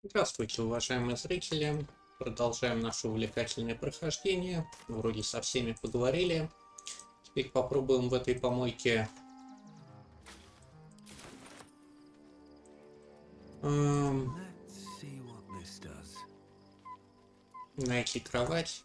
Здравствуйте, уважаемые зрители! Продолжаем наше увлекательное прохождение. Вроде со всеми поговорили. Теперь попробуем в этой помойке найти кровать.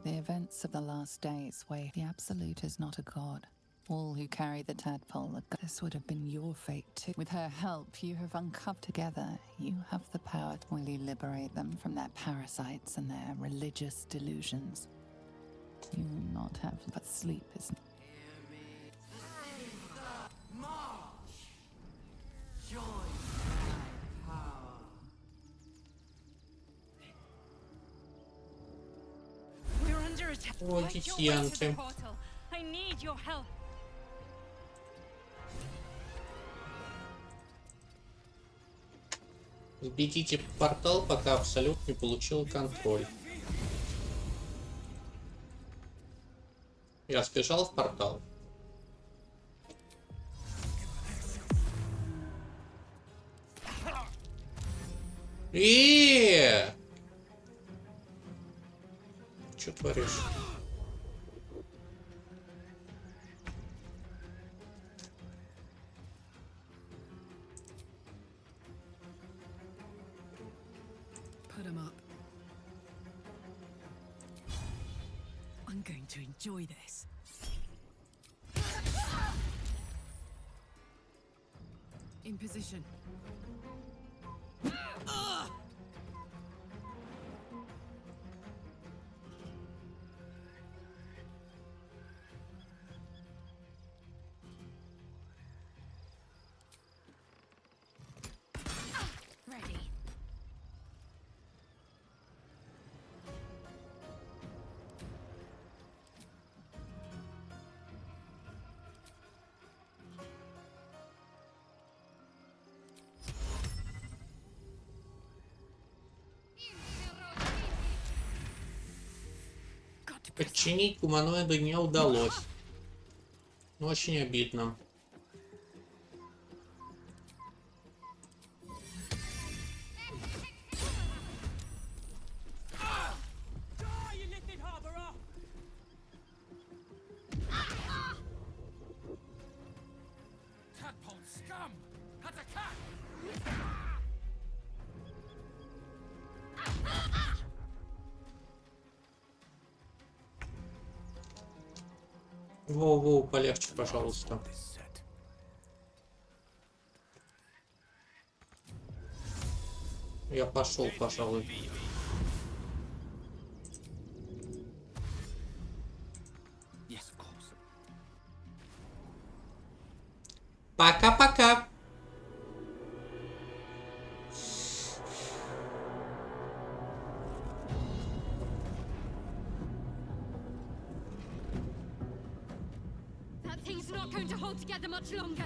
The events of the last days weigh. The Absolute is not a god. All who carry the tadpole, this would have been your fate too. With her help, you have uncovered together. You have the power to really liberate them from their parasites and their religious delusions. You will not have, but sleep is. We're under attack. О, Fight your way to the детьянки. portal. I need your help. Сбегите в портал, пока Абсолют не получил контроль. Я сбежал в портал. Что творишь? Put him up. I'm going to enjoy this. In position. Ready. Подчинить гуманоида не удалось. Очень обидно. Воу-воу, полегче, пожалуйста. Я пошел, пожалуй. Пока-пока. That thing's not going to hold together much longer.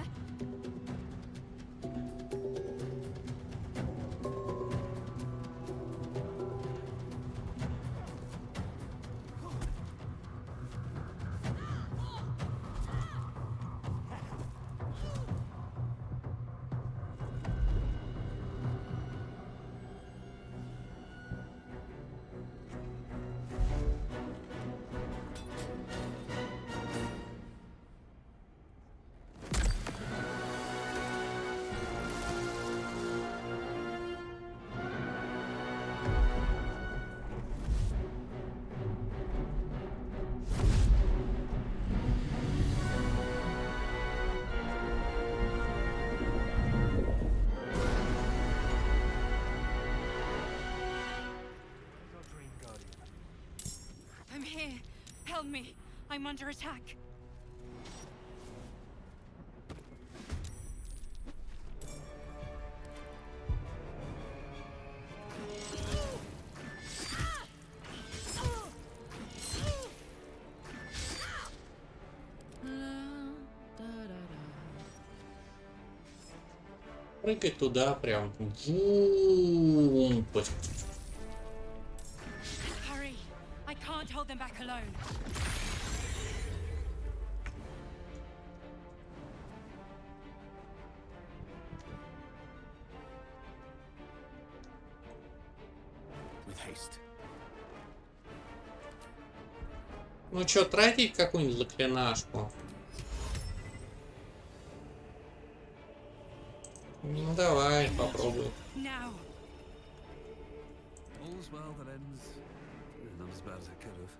I'm here. Help me. I'm under attack. Прыгай туда прям. Вум. Hurry. I can't hold them back alone. Haste. Ну чё, тратить какую-нибудь заклинашку? Ну давай, попробуй. Now. All's well that ends. Not as bad as it could have.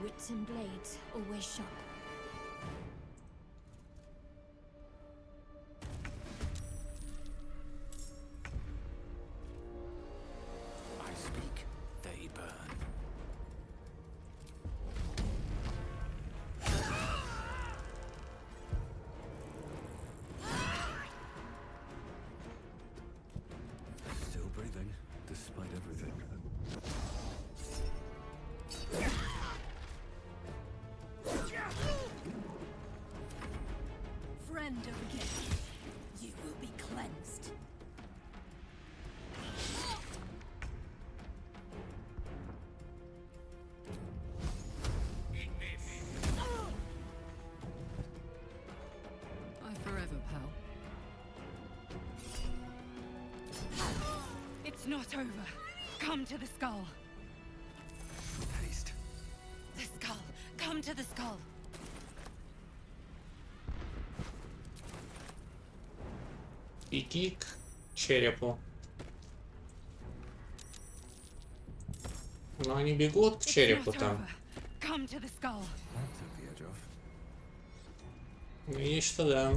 Wits and blades always sharp. I speak, they burn. Still breathing, despite everything. Friend of again. You will be cleansed. I forever, pal. It's not over. Come to the skull. Haste. The skull. Come to the skull. Иди к черепу. Но они бегут к It's черепу not там. over. Come to the skull. Took the edge off. Видишь, что да.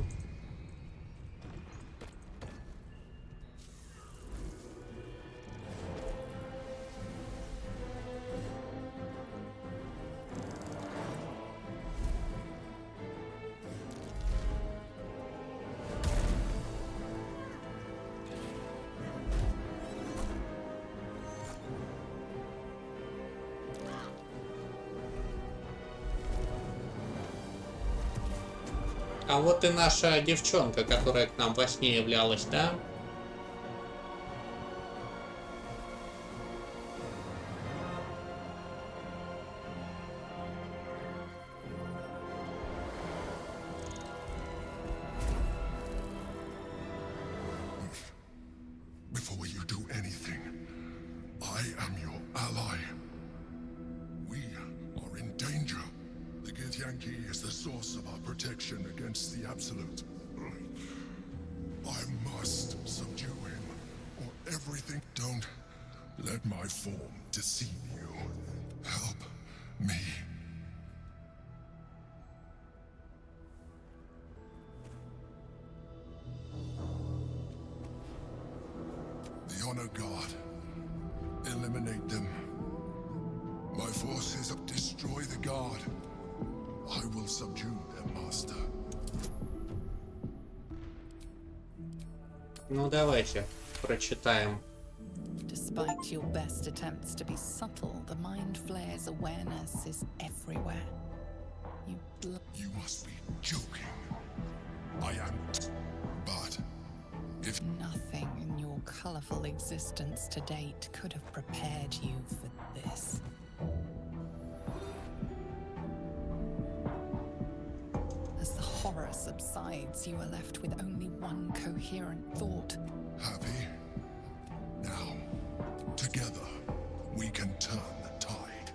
А вот и наша девчонка, которая к нам во сне являлась, да? Before you do anything, I am your ally. We are in danger. The Githyanki is the source of our protection against the Absolute. I must subdue him, or everything. Don't let my form deceive you. Help me. The Honor God. Eliminate them. My forces destroy the God. I will subdue their master. Ну давайте прочитаем. Despite your best attempts to be subtle, the mind flare's awareness is everywhere. You must be joking. I am. But if Nothing in your colorful existence to date could have prepared you for this. As the horror subsides, you are left with only one coherent thought. happy, now, together, we can turn the tide.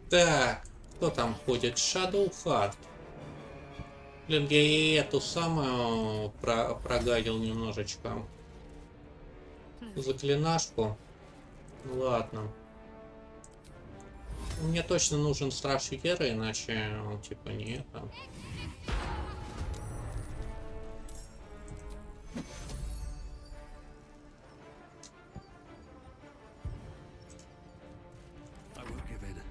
Так, кто там ходит? Shadowheart. Блин, я и эту самую прогадил немножечко. Заклинашку. Ну ладно. Мне точно нужен страж Вера, иначе он типа не это. I won't give in.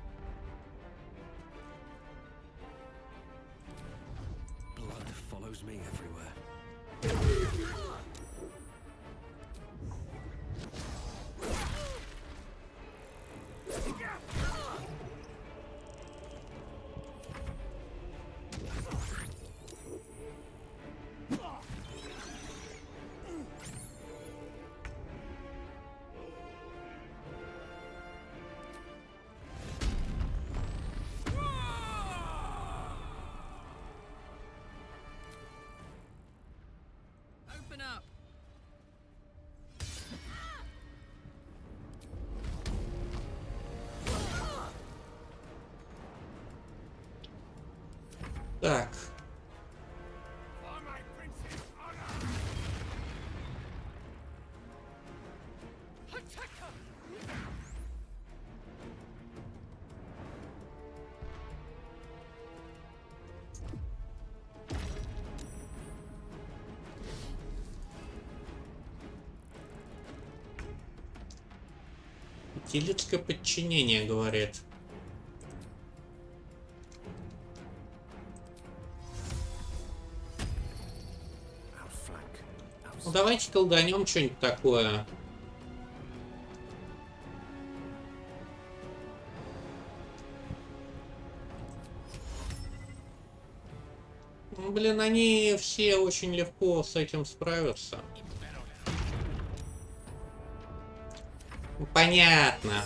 Blood follows me everywhere. Так. Утилитское подчинение, говорит. Ну, давайте колданем что-нибудь такое. Ну, блин, они все очень легко с этим справятся. Ну, понятно.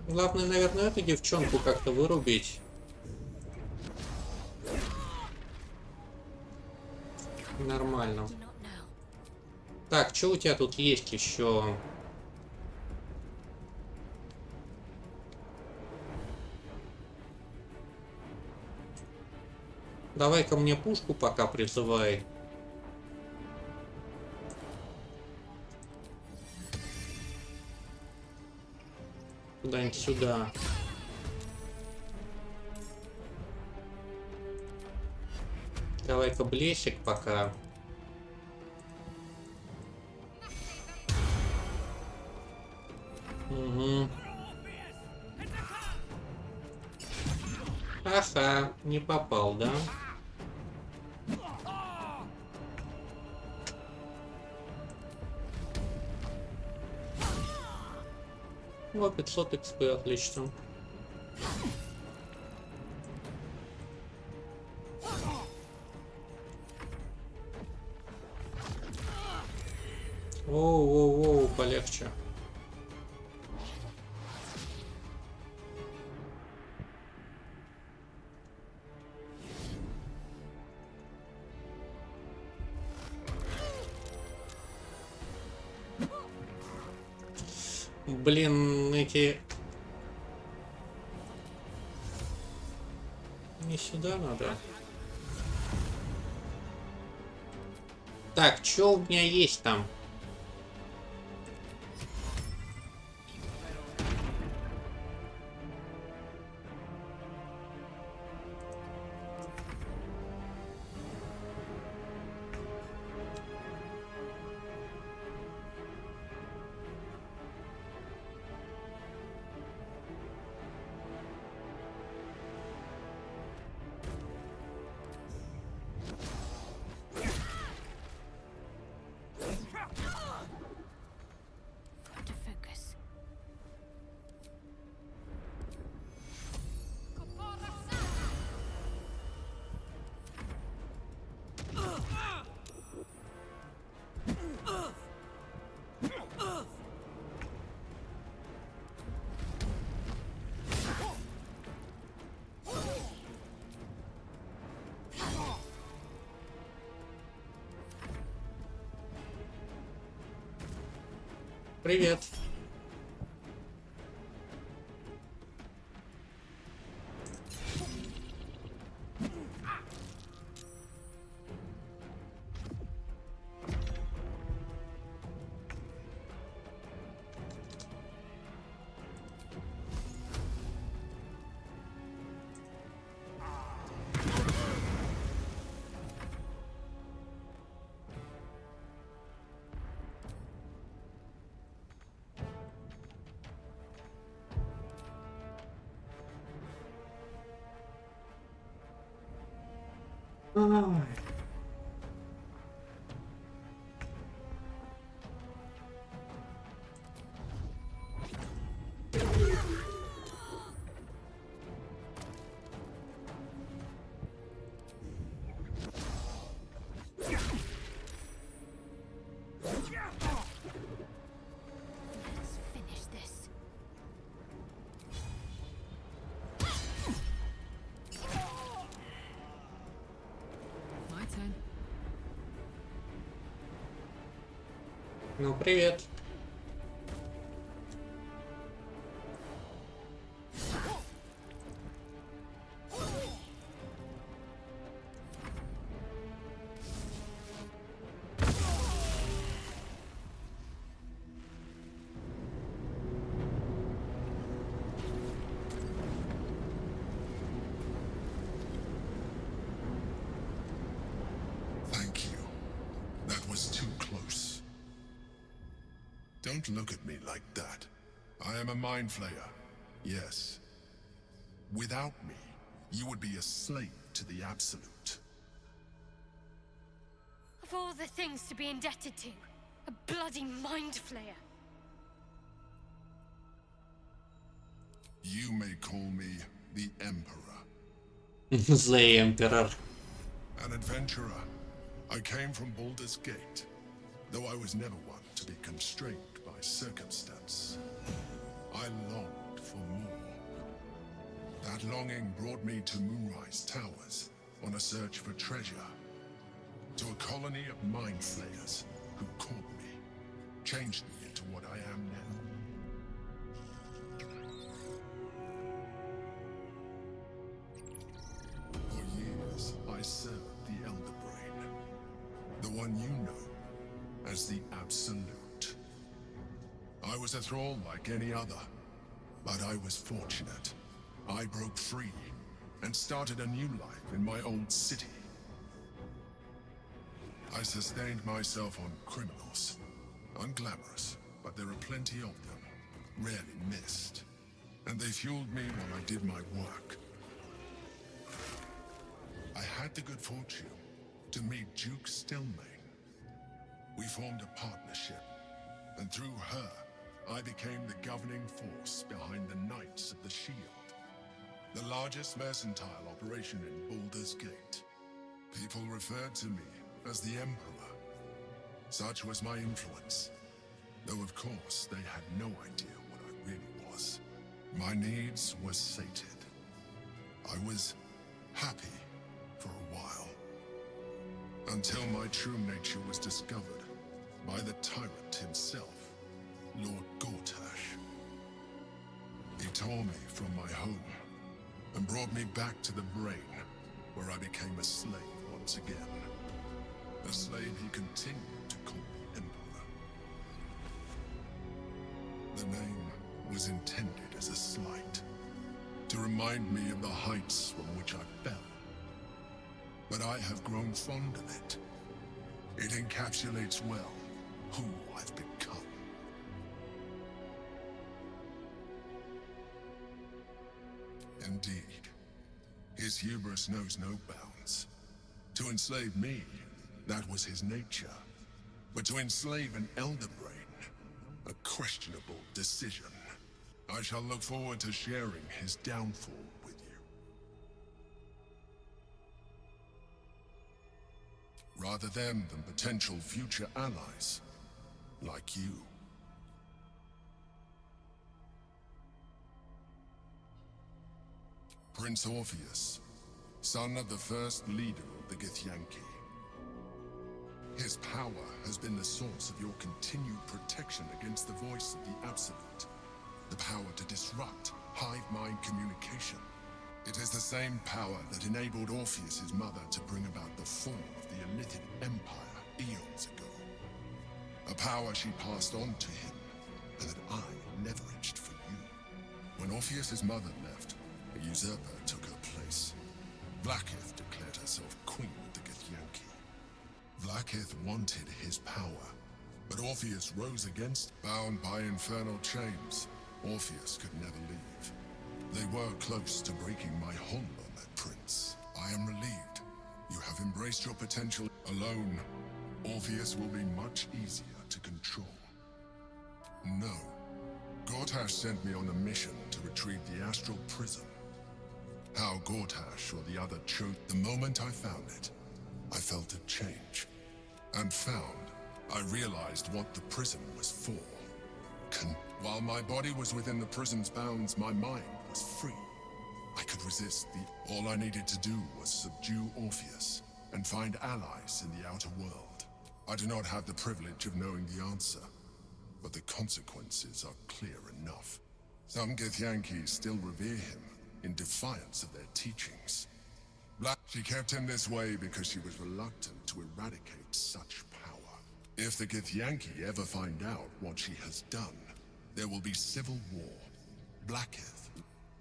Главное, наверное, эту девчонку как-то вырубить. Нормально. Так, что у тебя тут есть еще? Давай-ка мне пушку пока призывай. Куда-нибудь сюда. Давай-ка блесик пока. Угу. Ага, не попал, да? О, 500 XP, отлично. Воу, полегче. Блин, эти... Не сюда надо. Так, что у меня есть там? Привет. Ай. Ну, привет. Thank you. That was too close. Don't look at me like that. I am a mind flayer. Yes. Without me, you would be a slave to the Absolute. Of all the things to be indebted to, a bloody mind flayer. You may call me the Emperor. The Emperor. An adventurer. I came from Baldur's Gate, though I was never one to be constrained by circumstance. I longed for more. That longing brought me to Moonrise Towers on a search for treasure. To a colony of mind flayers who caught me, changed me into what I am now. For years, I served the Elder Brain, the one you know as the Absolute. I was a thrall like any other, but I was fortunate. I broke free and started a new life in my old city. I sustained myself on criminals. Unglamorous, but there are plenty of them, rarely missed. And they fueled me while I did my work. I had the good fortune to meet Duke Stillmain. We formed a partnership, and through her, I became the governing force behind the Knights of the Shield, the largest mercantile operation in Baldur's Gate. People referred to me as the Emperor. Such was my influence, though of course they had no idea what I really was. My needs were sated. I was happy for a while, until my true nature was discovered by the tyrant himself, Lord Gortash. He tore me from my home and brought me back to the Brain, where I became a slave once again. A slave he continued to call me Emperor. The name was intended as a slight, to remind me of the heights from which I fell. But I have grown fond of it. It encapsulates well who I've become. Indeed, his hubris knows no bounds. To enslave me, that was his nature. But to enslave an Elder Brain, a questionable decision. I shall look forward to sharing his downfall with you. Rather them than potential future allies, like you. Prince Orpheus, son of the first leader of the Githyanki. His power has been the source of your continued protection against the voice of the Absolute. The power to disrupt hive mind communication. It is the same power that enabled Orpheus's mother to bring about the fall of the Elitid Empire eons ago. A power she passed on to him, and that I leveraged for you. When Orpheus's mother left, a usurper took her place. Vlaakith declared herself queen of the Githyanki. Vlaakith wanted his power, but Orpheus rose against. Bound by infernal chains, Orpheus could never leave. They were close to breaking my hold on that prince. I am relieved. You have embraced your potential. Alone, Orpheus will be much easier to control. No. Gortash sent me on a mission to retrieve the astral prism. How Gortash or the other chose. The moment I found it, I felt a change. And found, I realized what the prism was for. While my body was within the prism's bounds, my mind was free. I could resist all I needed to do was subdue Orpheus and find allies in the outer world. I do not have the privilege of knowing the answer, but the consequences are clear enough. Some Githyanki still revere him in defiance of their teachings. She kept him this way because she was reluctant to eradicate such power. If the Githyanki ever find out what she has done, there will be civil war. Blacketh.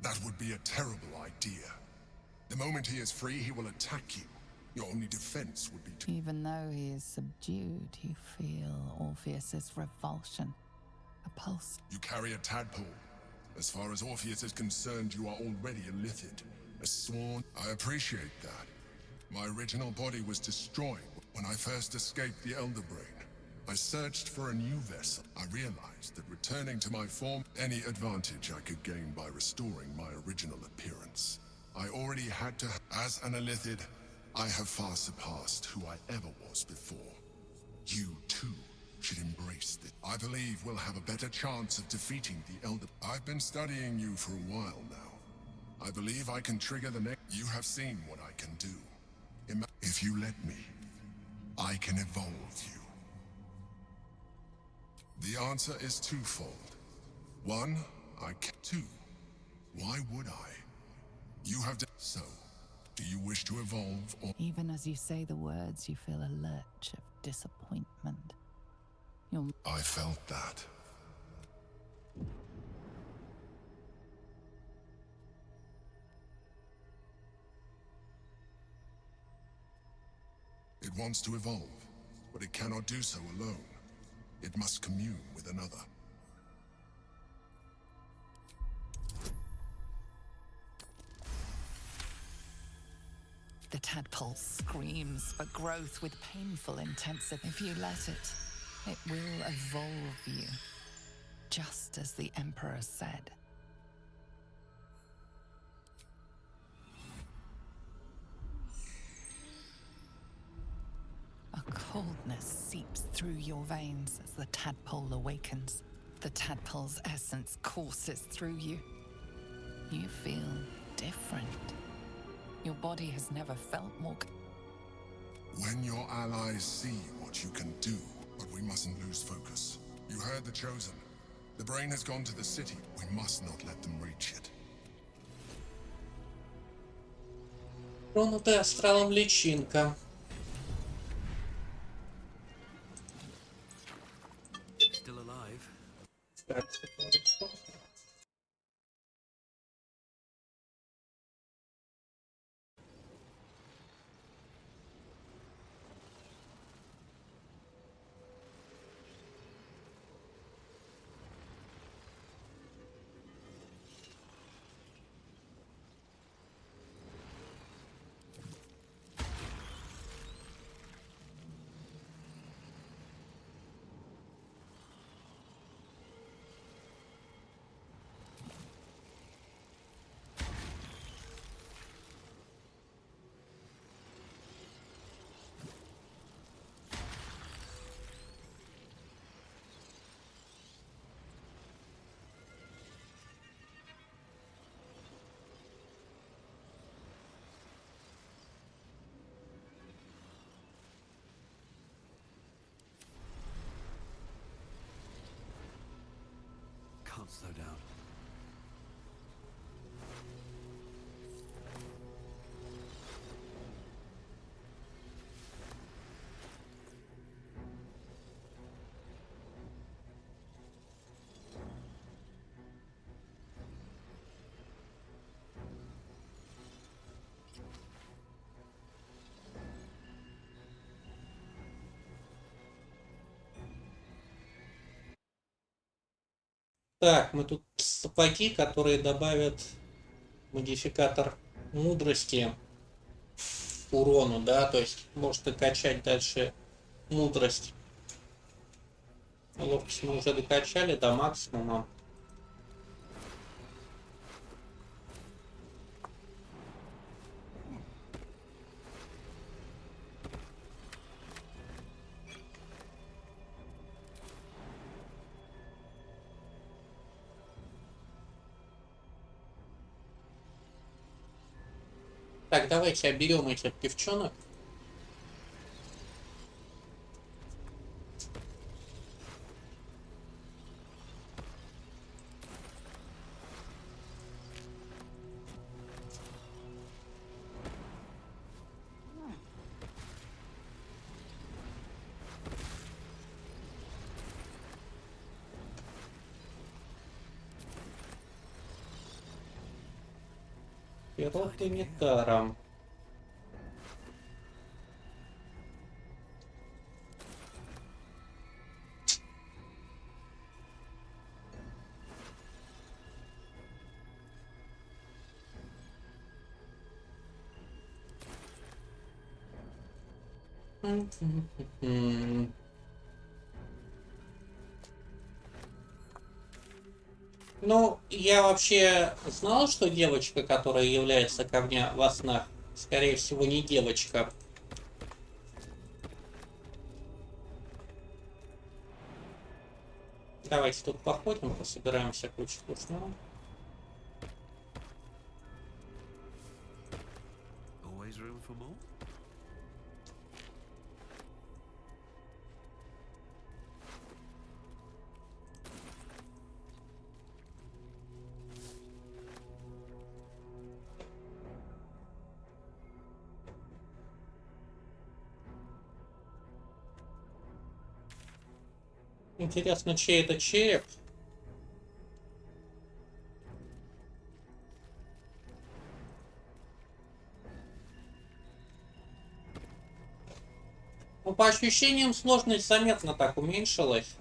That would be a terrible idea. The moment he is free, he will attack you. Your only defense would be to... Even though he is subdued, you feel Orpheus's revulsion. A pulse. You carry a tadpole. As far as Orpheus is concerned, you are already a lithid. A sworn... I appreciate that. My original body was destroyed when I first escaped the Elder Brain. I searched for a new vessel. I realized that returning to my form, any advantage I could gain by restoring my original appearance. I already had to... As an Elithid, I have far surpassed who I ever was before. You, too, should embrace this. I believe we'll have a better chance of defeating the Elder... I've been studying you for a while now. I believe I can trigger the next... You have seen what I can do. If you let me, I can evolve you. The answer is twofold. One, I can... Two, why would I? You have done... So, do you wish to evolve or... Even as you say the words, you feel a lurch of disappointment. I felt that. It wants to evolve, but it cannot do so alone. It must commune with another. The tadpole screams for growth with painful intensity. If you let it, it will evolve you, just as the Emperor said. A coldness seeps through your veins as the tadpole awakens. The tadpole's essence courses through you. You feel different. Your body has never felt more... When your allies see what you can do, but we mustn't lose focus. You heard the Chosen. The brain has gone to the city. We must not let them reach it. Тронутая астралом личинка. Still alive? Так, Can't slow down. Так, мы тут сапоги, которые добавят модификатор мудрости урону, да, то есть может и качать дальше мудрость. Ловкость мы уже докачали до максимума. Так, давайте оберем этих девчонок. Пирог и недаром. Ну, я вообще знал, что девочка, которая является ко мне во снах, скорее всего, не девочка. Давайте тут походим, пособираем всякую вкусную. Always room for more? Интересно, чей это череп? Ну, по ощущениям, сложность заметно так уменьшилась.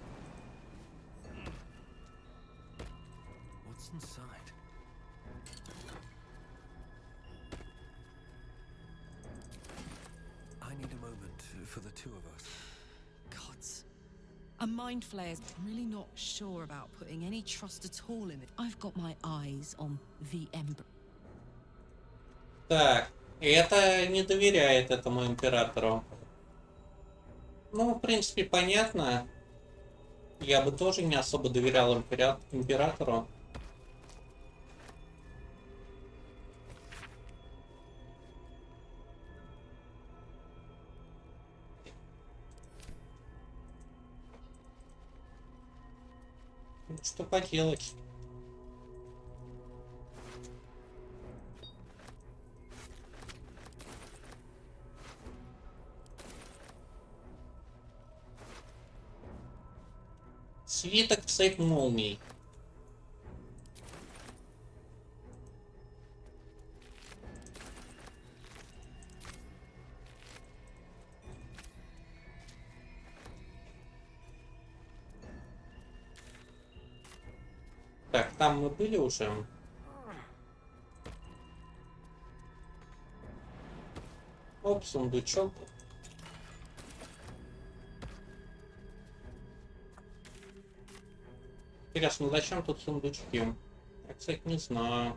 What's inside? I need a moment for the two of us. Gods. A mind flayer. I'm really not sure about putting any trust at all in it. I've got my eyes on the Ember. Так, и это не доверяет этому императору. Ну, в принципе, понятно. Я бы тоже не особо доверял императору. Ну, что поделать? Свиток цепь молний. Так, там мы были уже. Оп, сундучок. Интересно, зачем тут сундучки? Я, кстати, не знаю.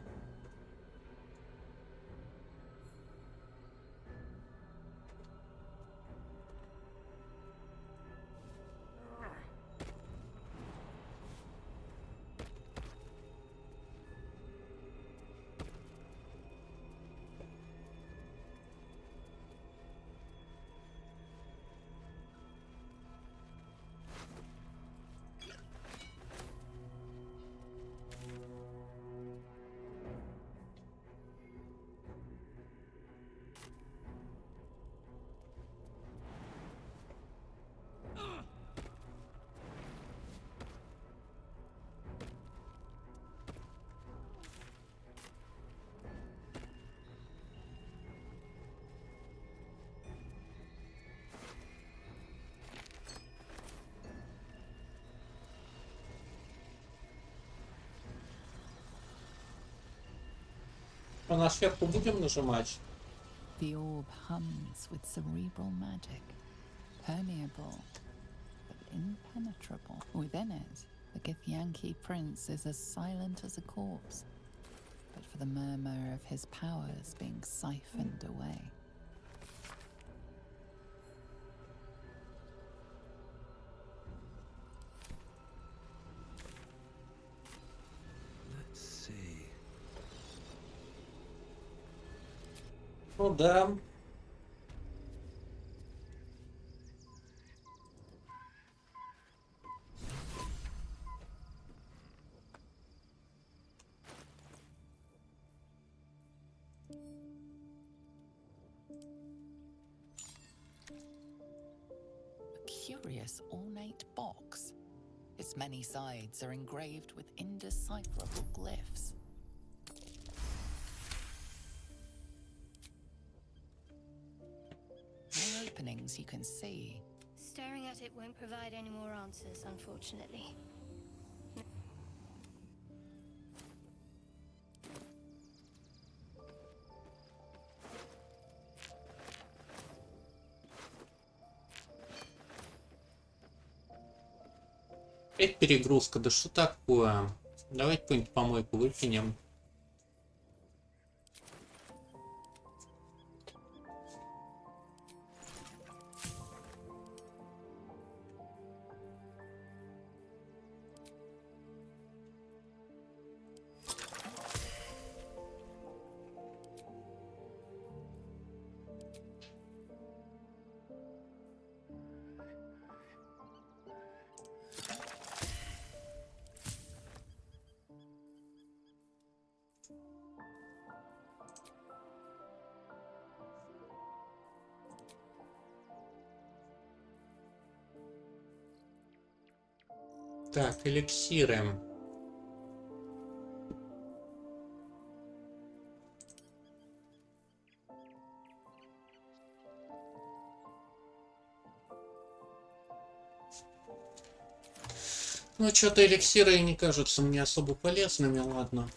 А на сверху будем нажимать? The orb hums with cerebral magic, permeable but impenetrable. Within it, the Githyanki prince is as silent as a corpse, but for the murmur of his powers being siphoned away. Let's see. Ну да. A curious ornate box. Its many sides are engraved with indecipherable glyphs. openings you can see. Staring at it won't provide any more answers, unfortunately. Опять перегрузка, да что такое? Давайте какую-нибудь помойку выкинем. Так, эликсиры. Ну, что-то эликсиры не кажутся мне особо полезными, ладно.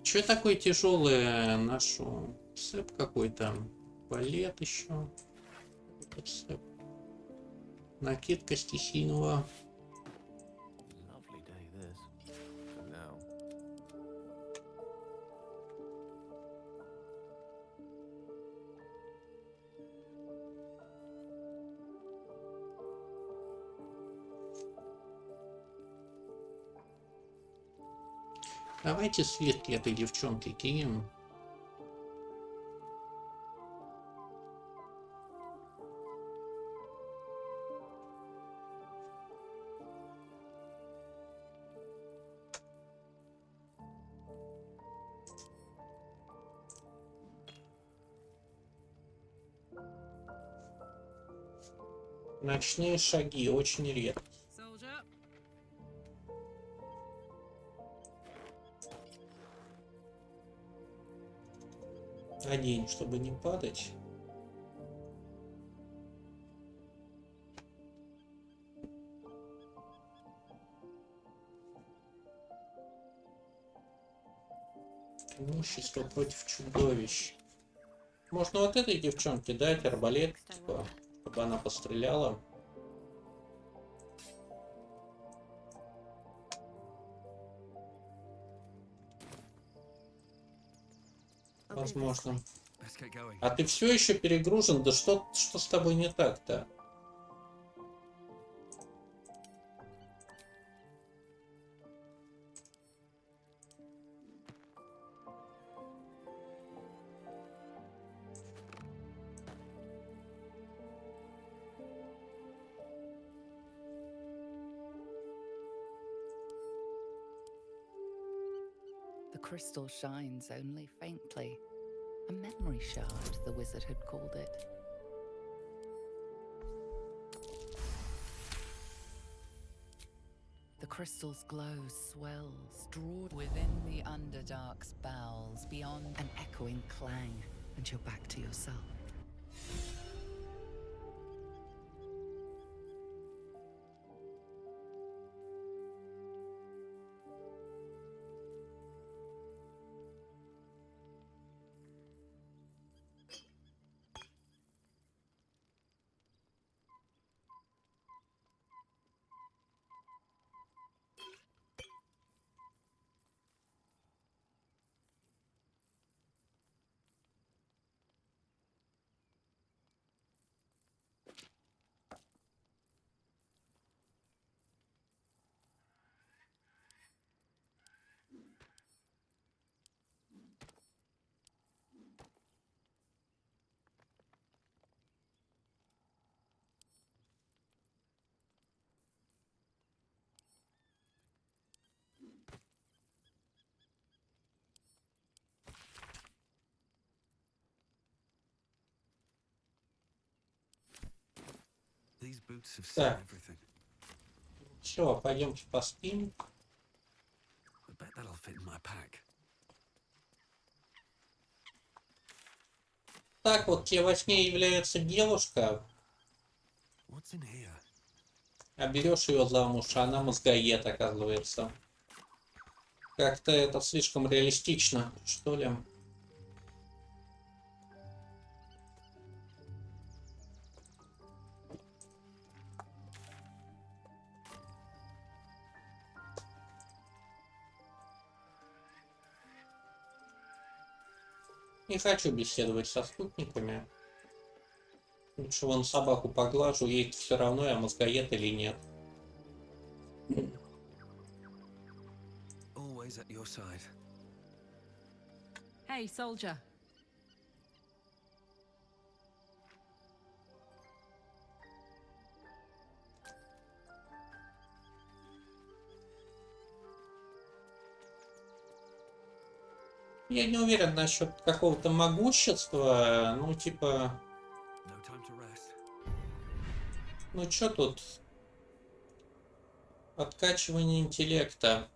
Че такой тяжелый ношу? Цеп какой-то. Балет еще. Цеп. Накидка стихийного. Lovely day this. For now. Давайте свитки этой девчонки кинем. Ночные шаги очень редко. Soldier. Одень, чтобы не падать. Имущество против чудовищ. Можно вот этой девчонке дать арбалет, типа, чтобы она постреляла. Возможно. Let's get going. А ты все еще перегружен? Да что с тобой не так-то? The crystal shines only faintly. A memory shard, the wizard had called it. The crystal's glow swells, drawn within the Underdark's bowels, beyond an echoing clang, and you're back to yourself. boots have seen Так, everything. все, пойдемте поспим. I bet that'll fit in my pack. Так вот, тебе во сне является девушка, What's in here? а берешь ее замуж, а она мозгоед, оказывается. Как-то это слишком реалистично, что ли? Не хочу беседовать со спутниками. Лучше вон собаку поглажу, ей все равно, я мозгоед или нет. Always at your side. Hey, soldier. Я не уверен насчет какого-то могущества, ну типа, No time to rest. ну чё тут? Откачивание интеллекта.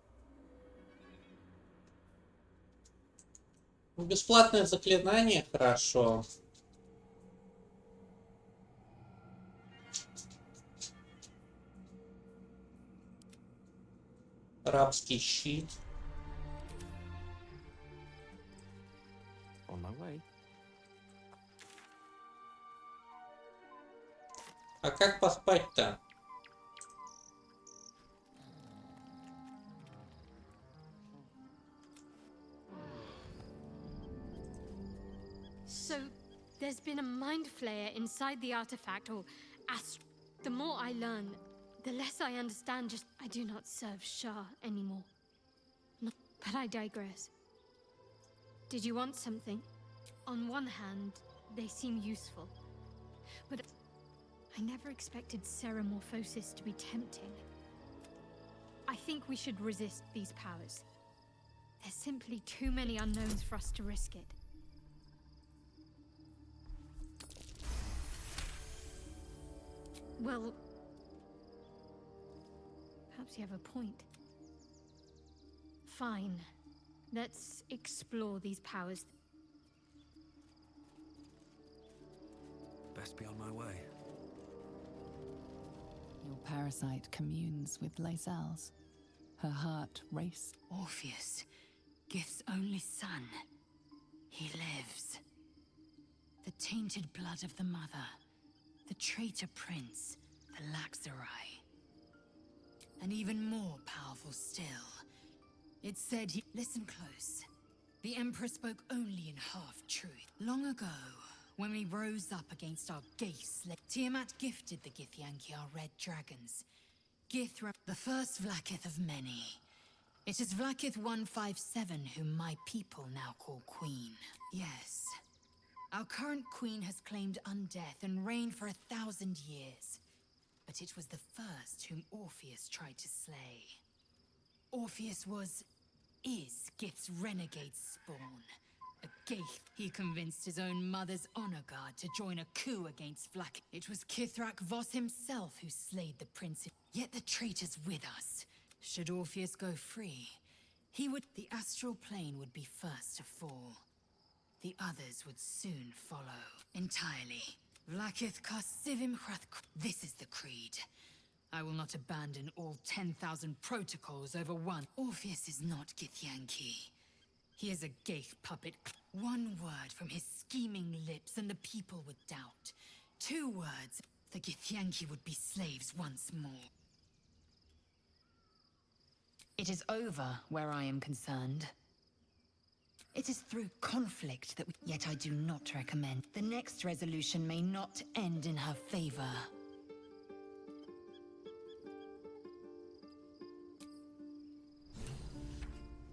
Бесплатное заклинание, хорошо. Рабский щит. On my way. А как поспать-то? So, there's been a mind flayer inside the artifact, or The more I learn, the less I understand. Just I do not serve Shah anymore. But I digress. Did you want something? On one hand, they seem useful, but I never expected Ceramorphosis to be tempting. I think we should resist these powers. There's simply too many unknowns for us to risk it. Well, perhaps you have a point. Fine. Let's explore these powers. Best be on my way. Your parasite communes with Lae'zel's. Her heart races. Orpheus, Gith's only son. He lives. The tainted blood of the mother. The traitor prince. The Laxarai. And even more powerful still. It said he... Listen close. The Emperor spoke only in half-truth. Long ago, when we rose up against our Geis, Tiamat gifted the Githyanki our red dragons. Githra, the first Vlakith of many. It is Vlakith 157 whom my people now call Queen. Yes. Our current queen has claimed undeath and reigned for 1,000 years. But it was the first whom Orpheus tried to slay. Orpheus is Gith's renegade spawn. A Geith. He convinced his own mother's honor guard to join a coup against Vlak. It was Kithrak Voss himself who slayed the prince. Yet the traitor's with us. Should Orpheus go free, the astral plane would be first to fall. The others would soon follow. Entirely. Vlakith Karsivim Hrath. This is the creed. I will not abandon all 10,000 protocols over one. Orpheus is not Githyanki. He is a Geith puppet. One word from his scheming lips and the people would doubt. 2 words, the Githyanki would be slaves once more. It is over where I am concerned. It is through conflict that yet I do not recommend. The next resolution may not end in her favor.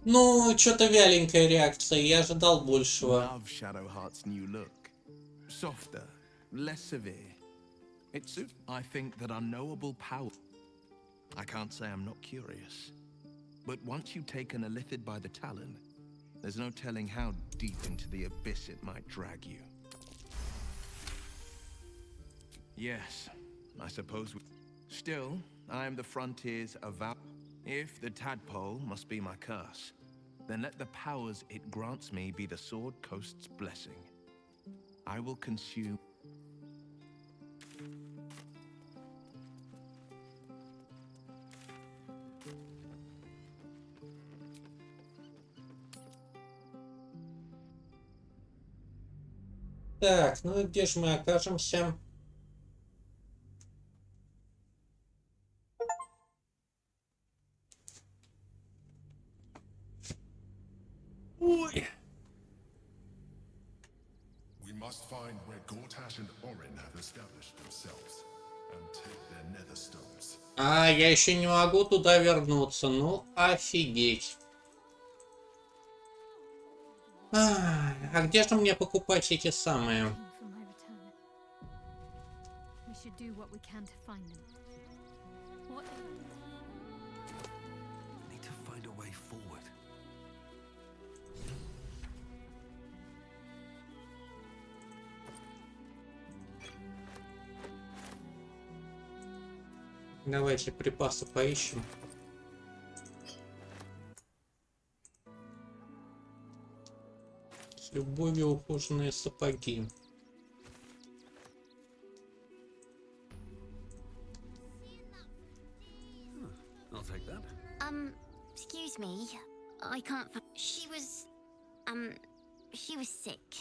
Ну, что-то вяленькая реакция, я ожидал большего. Love Shadowheart's new look. Softer, less severe. It suits. I think that unknowable power. I can't say I'm not curious. But once you've taken a Lithid by the talon, there's no telling how deep into the abyss it might drag you. Yes, I suppose. Still, I am the frontier's avowed. If the tadpole must be my curse, then let the powers it grants me be the Sword Coast's blessing. I will consume. Так, ну и где же мы окажемся? Ой. We must find where Gortash and Orin have established themselves and take their nether stones. А, я еще не могу туда вернуться. Ну, офигеть. А где же мне покупать эти самые? For my return. We should do what we can to find them. What? Need to find a way forward. Давайте припасы поищем. С любовью ухоженные сапоги. I'll take that. Excuse me. I can't. She was sick.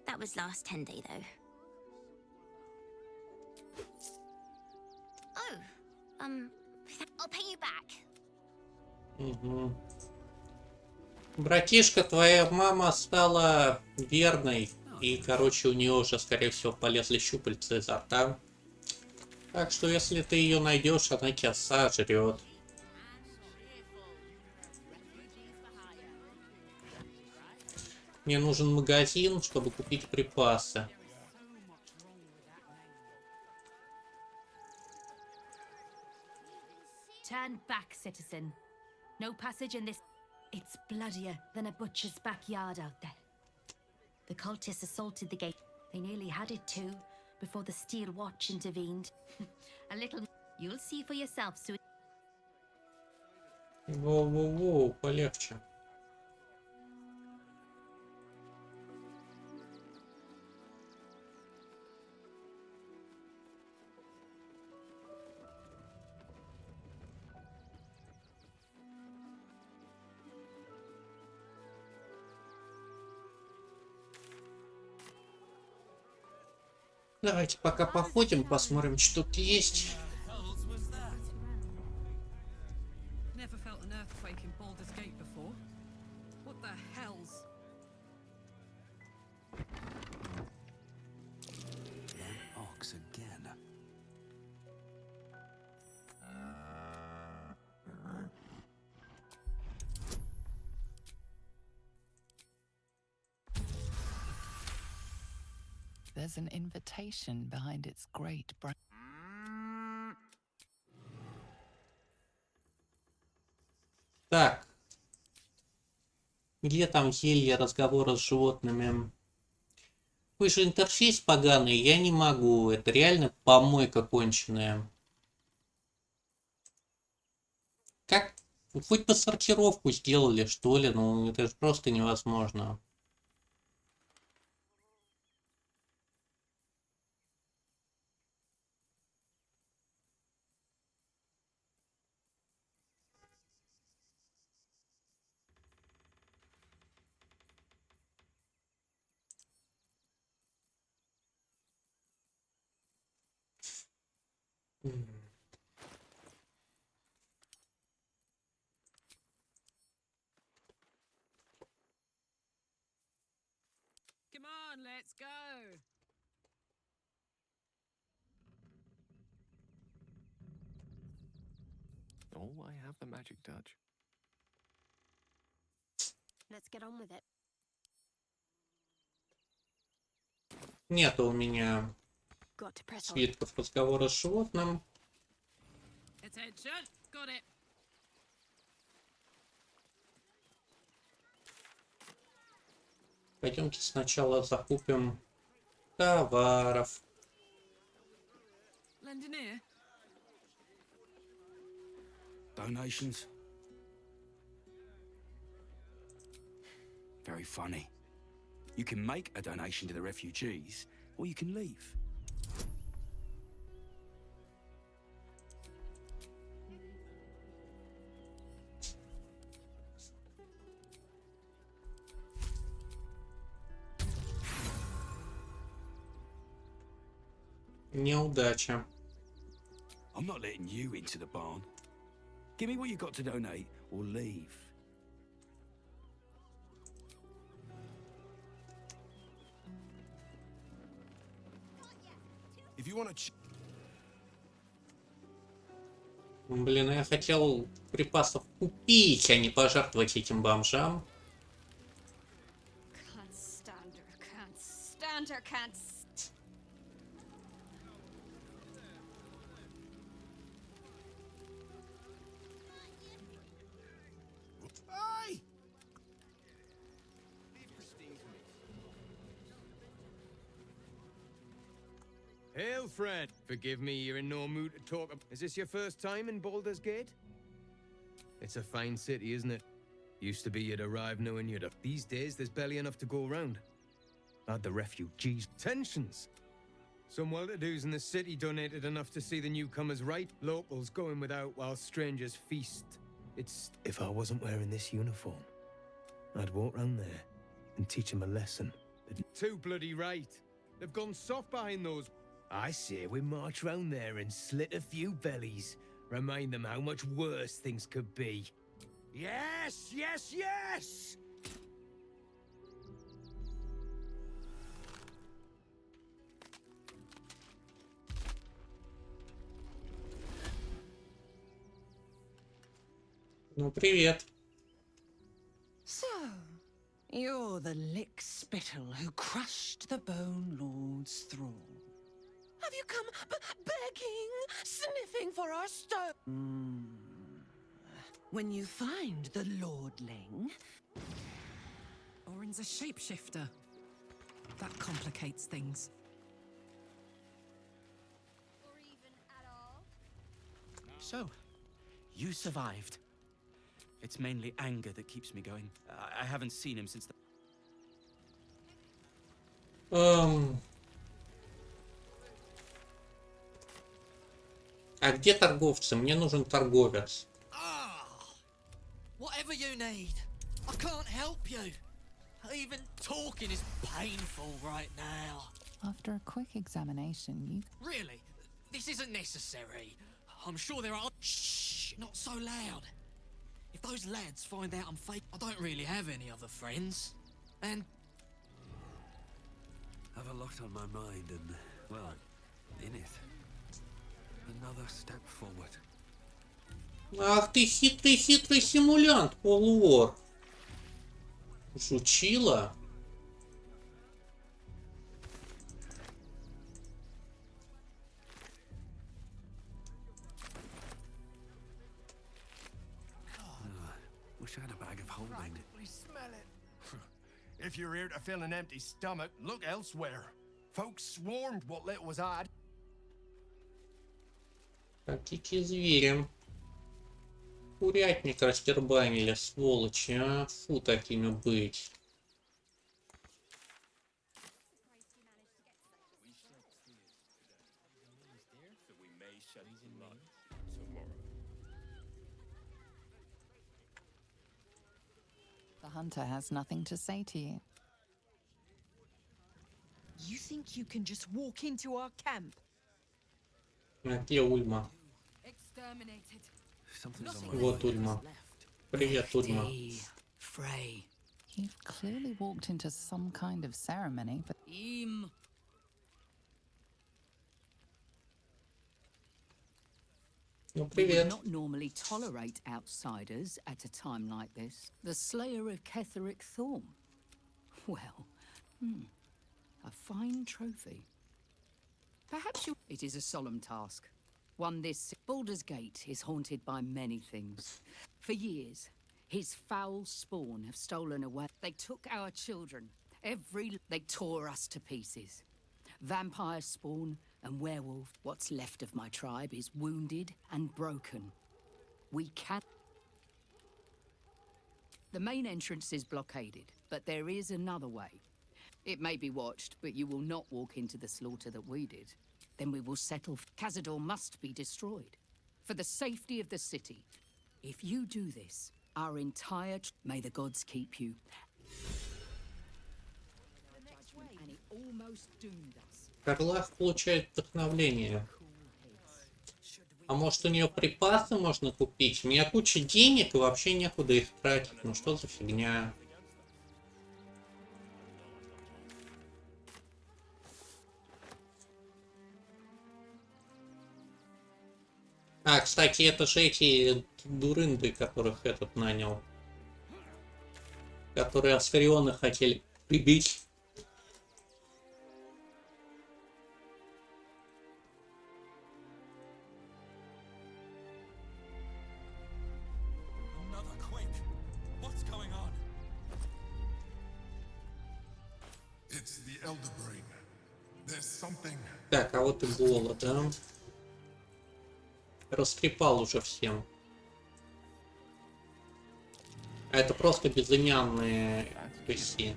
That was last 10 day though. Oh, I'll pay you back. Угу. Братишка, твоя мама стала верной. И, короче, у нее уже, скорее всего, полезли щупальца изо рта. Так что, если ты ее найдешь, она тебя сожрет. Мне нужен магазин, чтобы купить припасы. Turn back, citizen. No passage in this. It's bloodier than a butcher's backyard out there. The cultists assaulted the gate. They nearly had it too, before the Steel Watch intervened. A little. You'll see for yourself soon. Воу-воу-воу, полегче. Давайте пока походим, посмотрим, что тут есть. Never felt an earthquake in Baldur's Gate before. What the hell's? Ox again. There's an invitation behind its great brown. Так. Где там зелье разговора с животными? Вы же интерфейс поганый, я не могу. Это реально помойка конченая. Как? Хоть бы сортировку сделали, что ли? Ну, это же просто невозможно. Come on, let's go. Oh, I have the magic touch. Let's get on with it. Нету у меня Got to press on. свитков разговора с животным. Attention. Got it. Пойдемте сначала закупим товаров. Lend an ear? Donations? Very funny. You can make a donation to the refugees, or you can leave. Неудача. I'm not letting you into the barn. Give me what you got to donate, or leave. If you want to... Блин, я хотел припасов купить, а не пожертвовать этим бомжам. Can't stand her, can't stand her, can't Hey! Hail, friend. Forgive me, you're in no mood to talk. Is this your first time in Baldur's Gate? It's a fine city, isn't it? Used to be you'd arrive knowing you'd have. These days, there's barely enough to go around. Add the refugees. Tensions. Some well-to-dos in the city donated enough to see the newcomers right. Locals going without while strangers feast. It's... If I wasn't wearing this uniform, I'd walk round there and teach them a lesson. Too bloody right. They've gone soft behind those... I say we march round there and slit a few bellies. Remind them how much worse things could be. Yes, yes, yes! Ну, привет. So, you're the lick spittle who crushed the Bone Lord's thrall. Have you come begging, sniffing for our stone? When you find the Lordling... Orin's a shapeshifter. That complicates things. So, you survived. It's mainly anger that keeps me going. I haven't seen him since the... А где торговцы? Мне нужен торговец. Whatever you need, I can't help you. Even talking is painful right now. After a quick examination, you... Really? This isn't necessary. I'm sure there are... Shh, not so loud. If those lads find out I'm fake, I don't really have any other friends. And... Have a lot on my mind and, well, in it. Another step forward. Ах ты хитрый симулянт, полуор. Жучила. Wish I had a bag of holding. Practically smell it. If you're here to fill an empty stomach, look elsewhere. Folks swarmed what little was odd. Какие звери. Курятник растербанили, сволочи, а? Фу, такими быть. The hunter has nothing to say to you. You think you can just walk into our camp? Где Ульма? Exterminated. Вот Ульма. Привет, Ульма. Frey. You've clearly walked into some kind of ceremony, but... Ну, We would привет. not normally tolerate outsiders at a time like this. The slayer of Ketheric Thorn. Well, a fine trophy. Perhaps you... It is a solemn task. One this... Baldur's Gate is haunted by many things. For years, his foul spawn have stolen away. They took our children. They tore us to pieces. Vampire spawn And werewolf, what's left of my tribe is wounded and broken. We can... The main entrance is blockaded, but there is another way. It may be watched, but you will not walk into the slaughter that we did. Then we will settle. Cazador must be destroyed. For the safety of the city. If you do this, our entire... May the gods keep you. And it almost doomed us. Карлах получает вдохновление. А может у нее припасы можно купить? У меня куча денег и вообще некуда их тратить. Ну что за фигня? А, кстати, это же эти дурынды, которых этот нанял. Которые Асфариона хотели прибить. Так, а вот и голод, да? Растрепал уже всем. А это просто безымянные PC.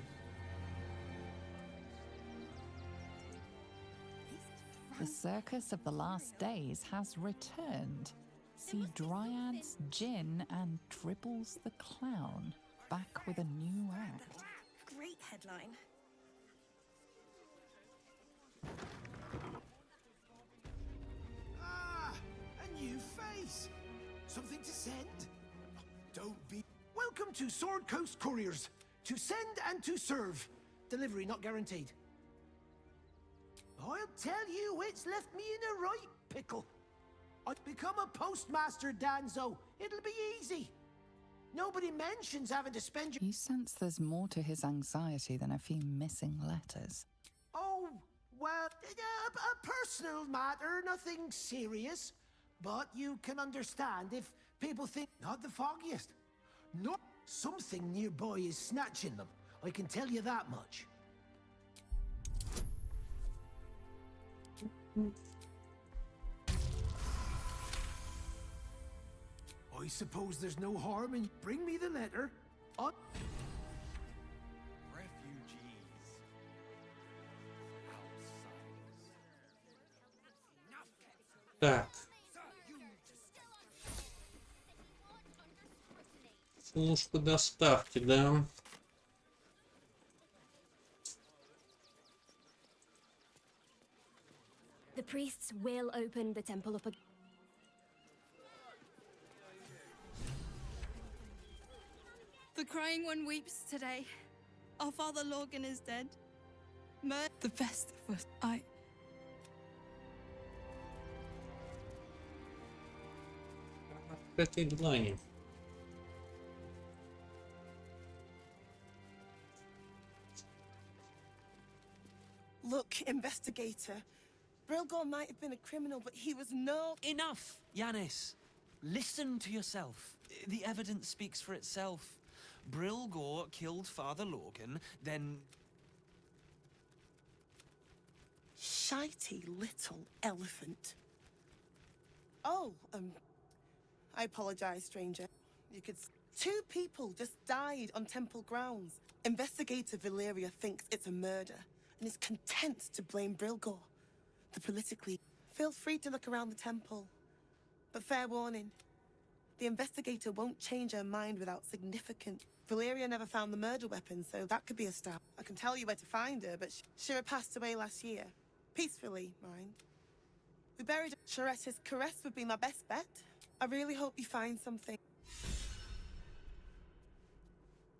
The circus of the last days has returned. See Dryads, Jinn, and Dribbles the Clown back with a new act. Great headline. Ah, a new face. Something to send? Don't be. Welcome to Sword Coast Couriers. To send and to serve. Delivery not guaranteed. I'll tell you, it's left me in a right pickle. I've become a postmaster, Danzo. It'll be easy. Nobody mentions having to spend your... You sense there's more to his anxiety than a few missing letters. Oh, well, a personal matter, nothing serious. But you can understand if people think not the foggiest. Not something nearby is snatching them. I can tell you that much. I suppose there's no harm in bring me the letter. Refugees. Так. Служба доставки, да. The priests will open the temple up again. The crying one weeps today. Our father Logan is dead. The best of us. Открытые длани. Look, investigator. Brilgor might have been a criminal, but he was no... Enough, Yanis. Listen to yourself. The evidence speaks for itself. Brilgor killed Father Logan, then... Shitey little elephant. Oh, I apologize, stranger. You could... Two people just died on temple grounds. Investigator Valeria thinks it's a murder and is content to blame Brilgor. The politically... Feel free to look around the temple. But fair warning. The investigator won't change her mind without significant... Valeria never found the murder weapon, so that could be a start. I can tell you where to find her, but Shira passed away last year. Peacefully, mind. We buried her. Sharetta's caress would be my best bet. I really hope you find something.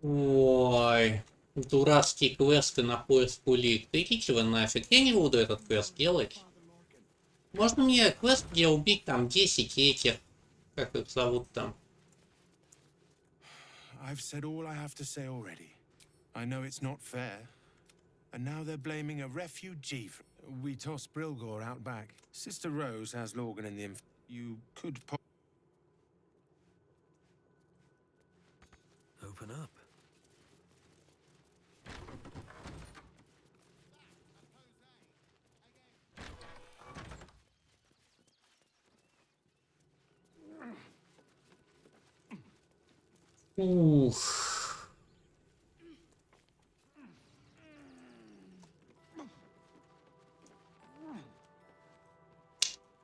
Ой, дурацкие квесты на поиск улик. Да идите вы нафиг, я не буду этот квест делать. Можно мне квест, где убить там 10 этих, как их зовут там? I've said all I have to say already. I know it's not fair. And now they're blaming a refugee. We tossed Brilgor out back. Sister Rose has Logan in the You could Open up. Ух.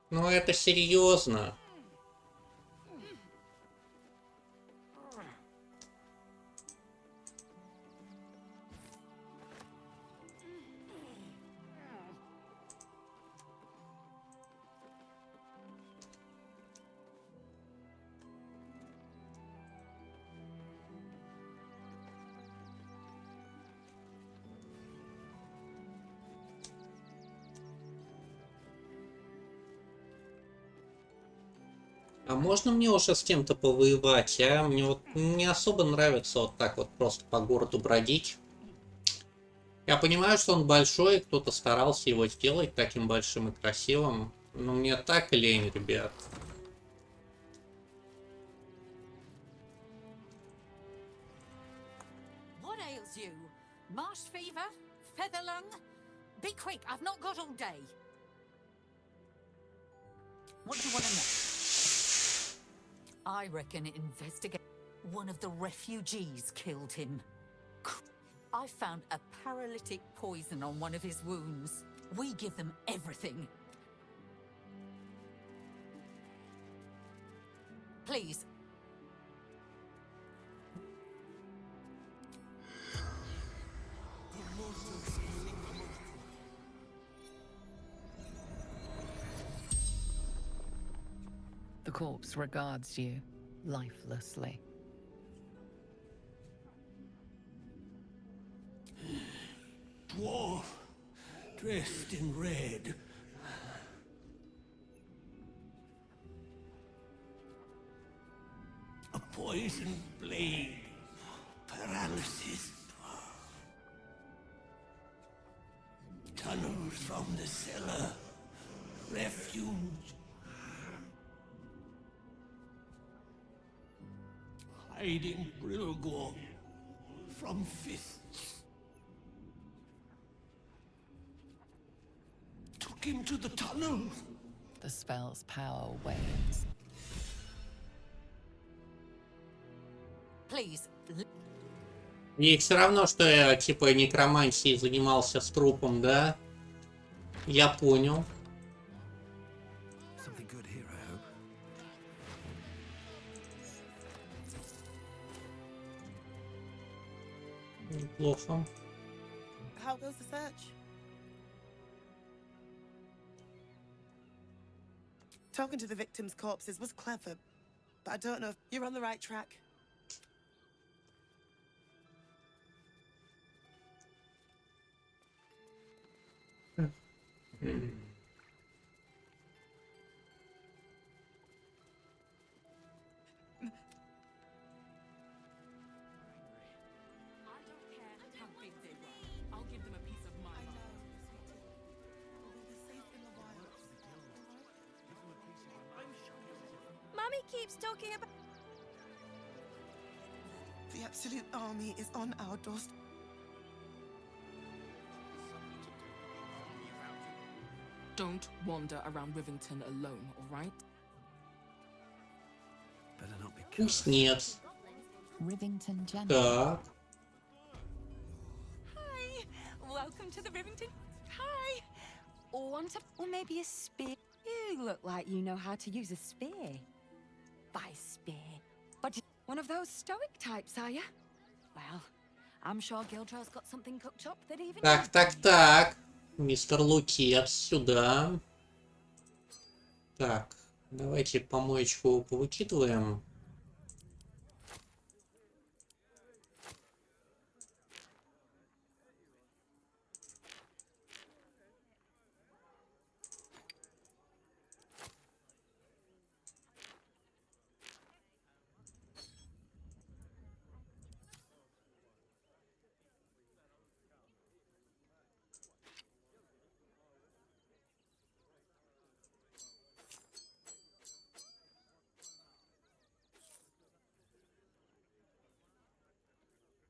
Ну это серьезно. А можно мне уже с кем-то повоевать, а? Мне вот не особо нравится вот так вот просто по городу бродить. Я понимаю, что он большой, кто-то старался его сделать таким большим и красивым, но мне так лень, ребят. What ails you? Marsh fever? Feather lung? Be quick, I've not got all day. What do you want to know? I reckon investigate. One of the refugees killed him. I found a paralytic poison on one of his wounds. We give them everything. Please. The corpse regards you lifelessly. Dwarf, dressed in red. A poisoned blade. Paralysis. Tunnels from the cellar. Refuge. Hiding Brilgor from fists. Took him to the tunnels. The spell's power wanes. Please. И все равно, что я типа некромансией занимался с трупом, да? Я понял. Something good here, I hope. Неплохо. How goes the search? Talking to the victims' corpses was clever, but I don't know if you're on the right track. Mommy keeps talking about. The Absolute Army is on our doorstep. Don't wander around Rivington alone, all right? Better not be Пусть нет. Rivington General. Так. Hi. Welcome to the Rivington. Hi. Or maybe a spear. You look like you know how to use a spear. By spear. But one of those stoic types, are you? Well, I'm sure Gildra's got something cooked up that even. Так. Мистер Лукец, сюда. Так, давайте помоечку повыкидываем.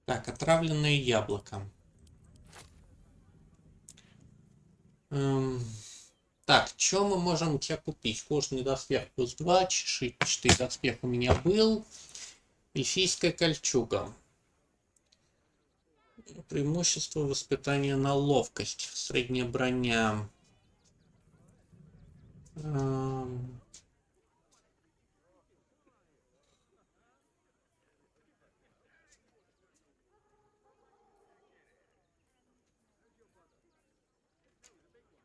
Так, отравленное яблоко. Так, что мы можем у тебя купить? Кожаный доспех +2, чешуйчатый доспех у меня был. Эльфийская кольчуга. Преимущество воспитания на ловкость. Средняя броня.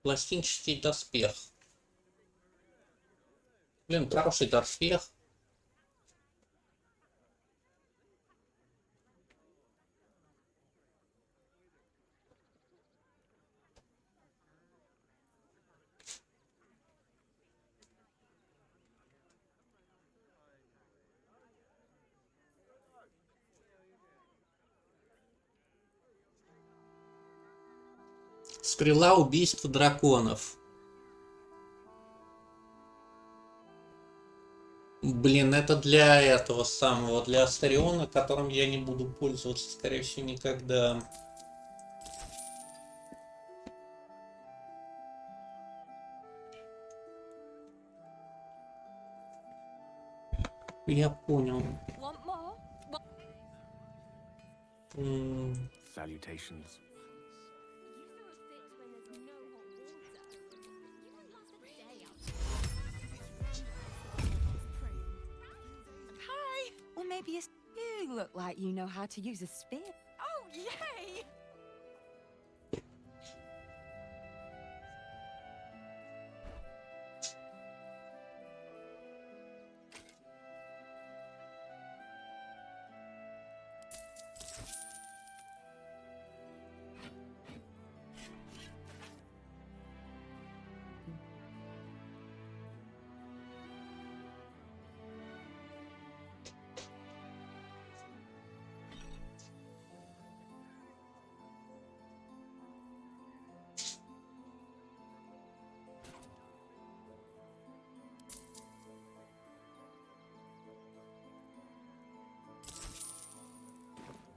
Пластинчатый доспех. Блин, хороший доспех. Стрела убийства драконов. Блин, это для этого самого, для Астариона, которым я не буду пользоваться, скорее всего, никогда. Я понял. Salutations. Hi! Or maybe you look like you know how to use a spear. Oh, yay!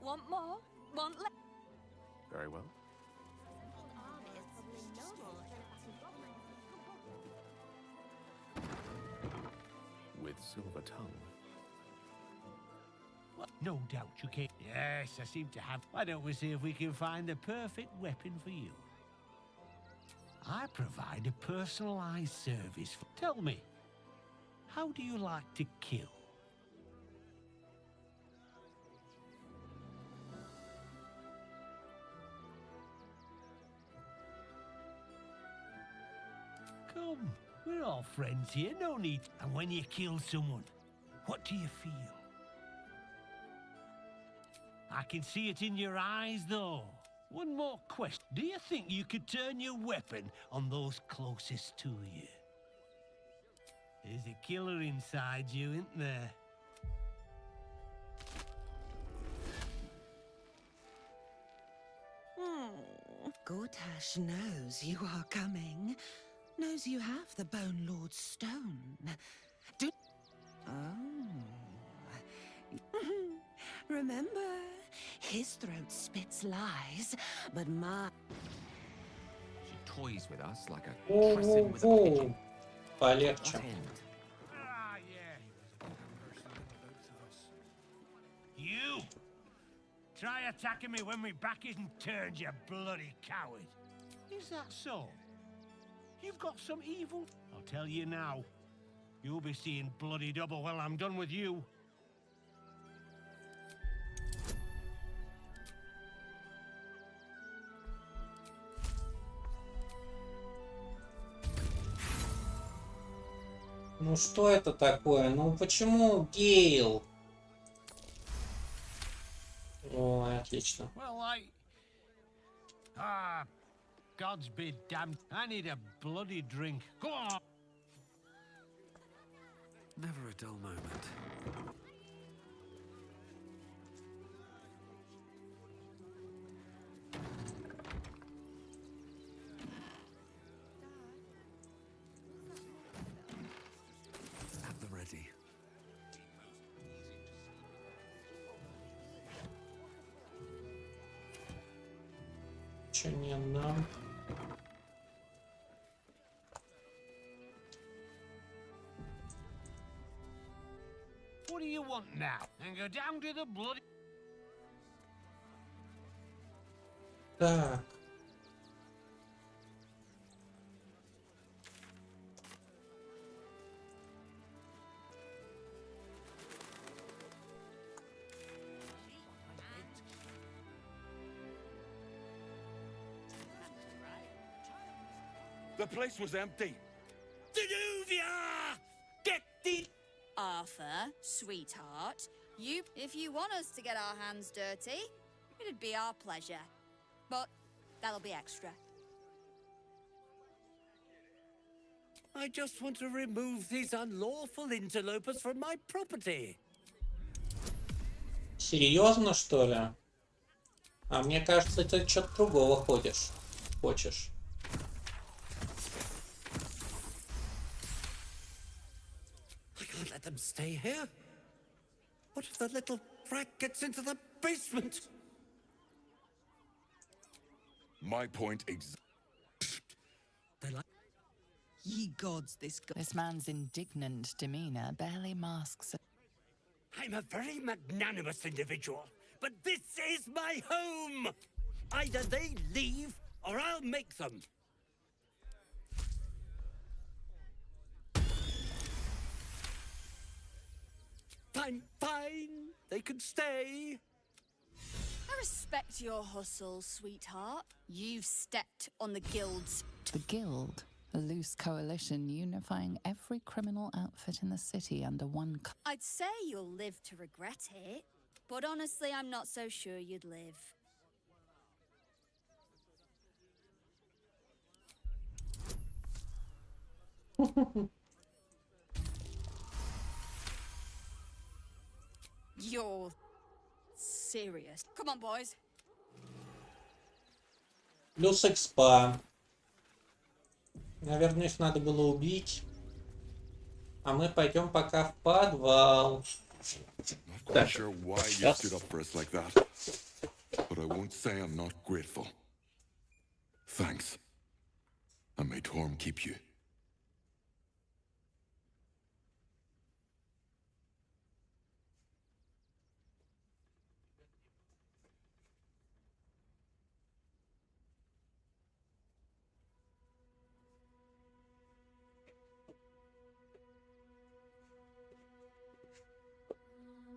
Want more? Want less? Very well. With silver tongue. No doubt you can. Yes, I seem to have. Why don't we see if we can find the perfect weapon for you? I provide a personalized service. Tell me, how do you like to kill? Come, we're all friends here, no need. And when you kill someone, what do you feel? I can see it in your eyes, though. One more question. Do you think you could turn your weapon on those closest to you? There's a killer inside you, isn't there? Gortash knows you are coming. Knows you have the Bone Lord's stone. Remember, his throat spits lies, but my... She toys with us like a crescent with a pigeon. Полегче. Ah, yeah. You! Try attacking me when my back isn't turned, you bloody coward. Is that so? You've got some evil... I'll tell you now. You'll be seeing bloody double when I'm done with you. Ну что это такое? Ну почему Гейл? Ой, отлично. Well, God's be damned. I need a bloody drink. Go on! Never a dull moment. At the ready. Че не нам? What do you want? want now and go down to the bloody... Так. The place was empty. Danuvia! Get the... Arthur, sweetheart, if you want us to get our hands dirty, it'd be our pleasure. But that'll be extra. I just want to remove these unlawful interlopers from my property. Серьезно, что ли? А мне кажется, ты что-то другого хочешь. I can't let them stay here. What if the little brat gets into the basement? My point Ye gods, This man's indignant demeanor barely masks a... I'm a very magnanimous individual, but this is my home! Either they leave, or I'll make them. Fine. They can stay. I respect your hustle, sweetheart. You've stepped on the guild's... The Guild, a loose coalition unifying every criminal outfit in the city under one... I'd say you'll live to regret it, but honestly, I'm not so sure you'd live. You're serious. Come on, boys. Плюс экспа. Наверное, их надо было убить. А мы пойдем пока в подвал. Not sure why you stood up for us like that, but I won't say I'm not grateful. Thanks. And may Torm keep you.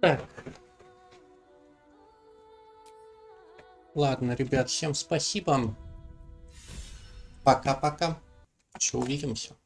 Так. Ладно, ребят, всем спасибо. Пока-пока. Еще увидимся.